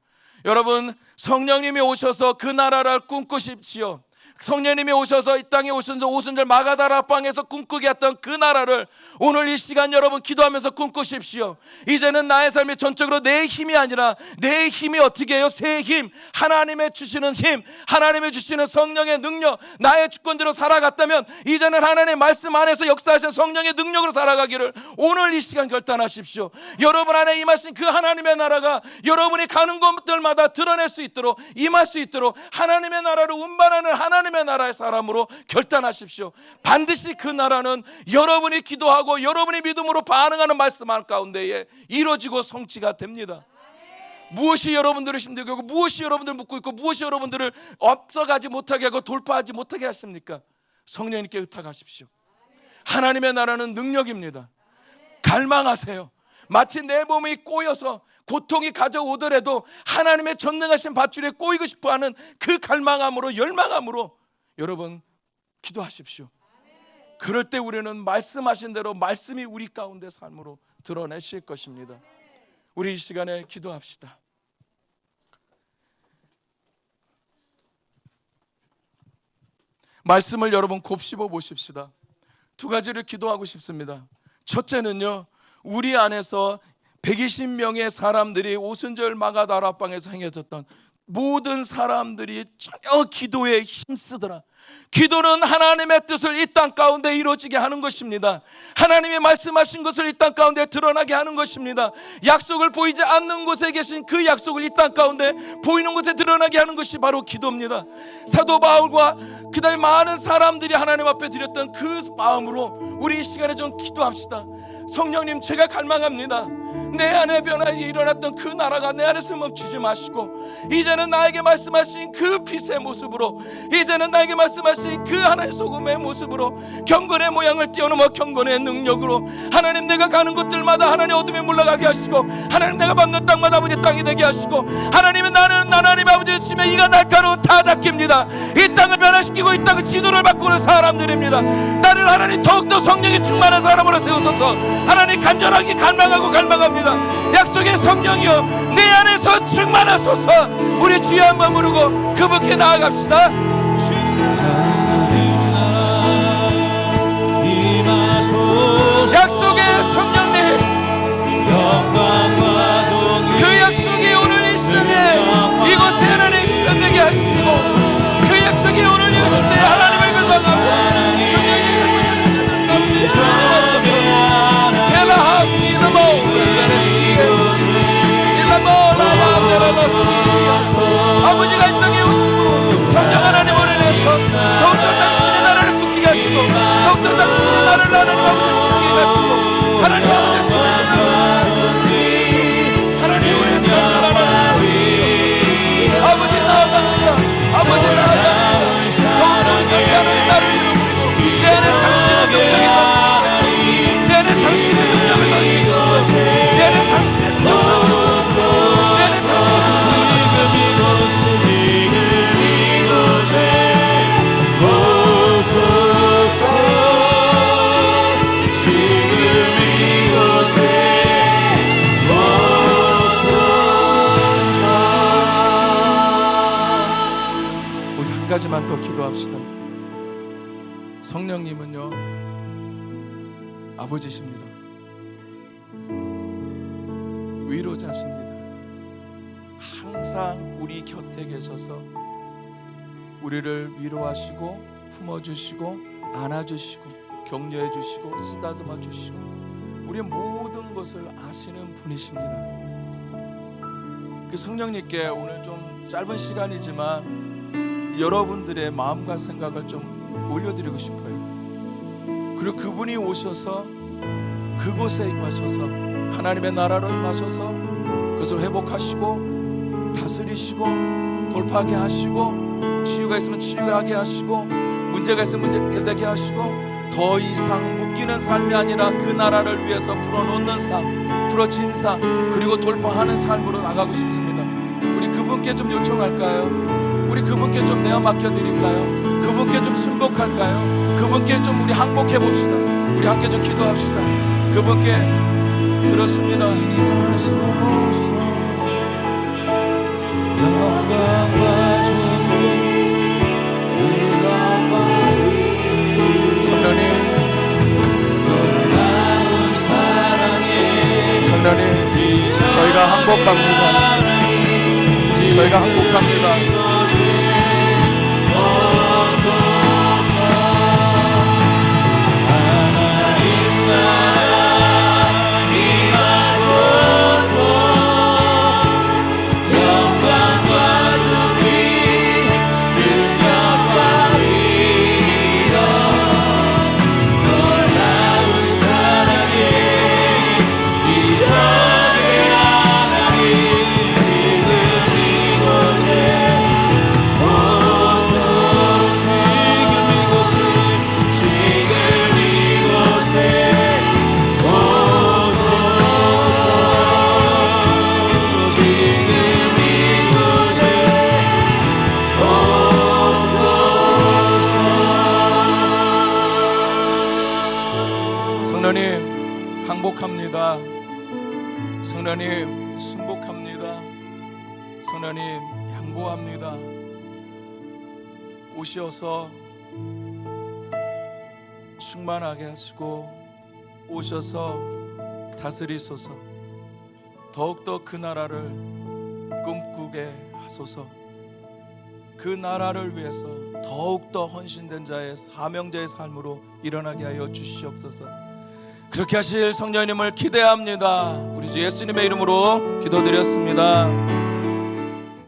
여러분, 성령님이 오셔서 그 나라를 꿈꾸십시오. 성령님이 오셔서 이 땅에 오셔서 오순절 마가다라 방에서 꿈꾸게 했던 그 나라를 오늘 이 시간 여러분 기도하면서 꿈꾸십시오. 이제는 나의 삶이 전적으로 내 힘이 아니라, 내 힘이 어떻게 해요? 새 힘, 하나님의 주시는 힘, 하나님의 주시는 성령의 능력, 나의 주권대로 살아갔다면 이제는 하나님의 말씀 안에서 역사하신 성령의 능력으로 살아가기를 오늘 이 시간 결단하십시오. 여러분 안에 임하신 그 하나님의 나라가 여러분이 가는 곳들마다 드러낼 수 있도록, 임할 수 있도록 하나님의 나라를 운반하는 하나님의 나라의 사람으로 결단하십시오. 반드시 그 나라는 여러분이 기도하고 여러분이 믿음으로 반응하는 말씀 가운데에 이루어지고 성취가 됩니다. 무엇이 여러분들을 힘들게 하고, 무엇이 여러분들을 묶고 있고, 무엇이 여러분들을 앞서가지 못하게 하고 돌파하지 못하게 하십니까? 성령님께 의탁하십시오. 하나님의 나라는 능력입니다. 갈망하세요. 마치 내 몸이 꼬여서 고통이 가져오더라도 하나님의 전능하신 밧줄에 꼬이고 싶어하는 그 갈망함으로, 열망함으로 여러분 기도하십시오. 그럴 때 우리는 말씀하신 대로 말씀이 우리 가운데 삶으로 드러내실 것입니다. 우리 이 시간에 기도합시다. 말씀을 여러분 곱씹어 보십시다. 두 가지를 기도하고 싶습니다. 첫째는요, 우리 안에서 120명의 사람들이 오순절 마가다락방에서 행해졌던 모든 사람들이 전혀 기도에 힘쓰더라. 기도는 하나님의 뜻을 이 땅 가운데 이루어지게 하는 것입니다. 하나님이 말씀하신 것을 이 땅 가운데 드러나게 하는 것입니다. 약속을 보이지 않는 곳에 계신 그 약속을 이 땅 가운데 보이는 곳에 드러나게 하는 것이 바로 기도입니다. 사도 바울과 그 다음에 많은 사람들이 하나님 앞에 드렸던 그 마음으로 우리 이 시간에 좀 기도합시다. 성령님, 제가 갈망합니다. 내 안에 변화가 일어났던 그 나라가 내 안에서 멈추지 마시고, 이제는 나에게 말씀하신 그 빛의 모습으로, 이제는 나에게 말씀하신 그 하나의 소금의 모습으로, 경건의 모양을 뛰어넘어 경건의 능력으로 하나님, 내가 가는 곳들마다 하나님 어둠에 물러가게 하시고, 하나님 내가 밟는 땅마다 아버지 땅이 되게 하시고, 하나님은 나는 하나님 아버지의 침에 이가 날카로운 타작기입니다. 이 땅을 변화시키고 이 땅을 지도를 바꾸는 사람들입니다. 나를 하나님 더욱더 성령이 충만한 사람으로 세우소서. 하나님, 간절하게 갈망합니다. 약속의 성령이여, 내 안에서 충만하소서. 우리 주여 한번 부르고 그분께 나아갑시다. 약속의 성령님, 그 약속이 오늘 이 시간에 이곳에 하나님 실현되게 하시고, 그 약속이 오늘 이곳에 하나님을 갈망하고 성령님을 아버지가 이 땅에 오시고 성령 하나님을 인해서 더욱더 당신의 나라를 굳게 하시고, 더욱더 당신의 나라를 하나님 아버지 굳게 하시고, 하나님 아버지 하나님 우리의 삶을 나라를 아버지 나아갑니다. 아버지 나아갑니다. 더욱더 이 삶이 하나님 나를 잃어버리고 내 안에 당신의 능력이 넘치소서. 내 안에 당신의 능력을 넘치소서. 내 안에 당신의 능력을 넘치소서. 한 가지만 더 기도합시다. 성령님은요, 아버지십니다. 위로자십니다. 항상 우리 곁에 계셔서 우리를 위로하시고 품어주시고 안아주시고 격려해 주시고 쓰다듬어 주시고 우리의 모든 것을 아시는 분이십니다. 그 성령님께 오늘 좀 짧은 시간이지만 여러분들의 마음과 생각을 좀 올려드리고 싶어요. 그리고 그분이 오셔서 그곳에 임하셔서 하나님의 나라로 임하셔서 그것을 회복하시고 다스리시고 돌파하게 하시고, 치유가 있으면 치유하게 하시고, 문제가 있으면 문제 되게 하시고, 더 이상 묶이는 삶이 아니라 그 나라를 위해서 풀어놓는 삶, 풀어진 삶, 그리고 돌파하는 삶으로 나가고 싶습니다. 우리 그분께 좀 요청할까요? 우리 그분께 좀 내어 맡겨드릴까요? 그분께 좀 순복할까요? 그분께 좀 우리 항복해 봅시다. 우리 함께 좀 기도합시다. 그분께. 그렇습니다. 성령님, 저희가 항복합니다. 저희가 항복합니다. 성령님, 항복합니다. 성령님, 순복합니다. 성령님, 양보합니다. 오셔서 충만하게 하시고 오셔서 다스리소서. 더욱더 그 나라를 꿈꾸게 하소서. 그 나라를 위해서 더욱더 헌신된 자의 사명자의 삶으로 일어나게 하여 주시옵소서. 그렇게 하실 성령님을 기대합니다. 우리 주 예수님의 이름으로 기도드렸습니다.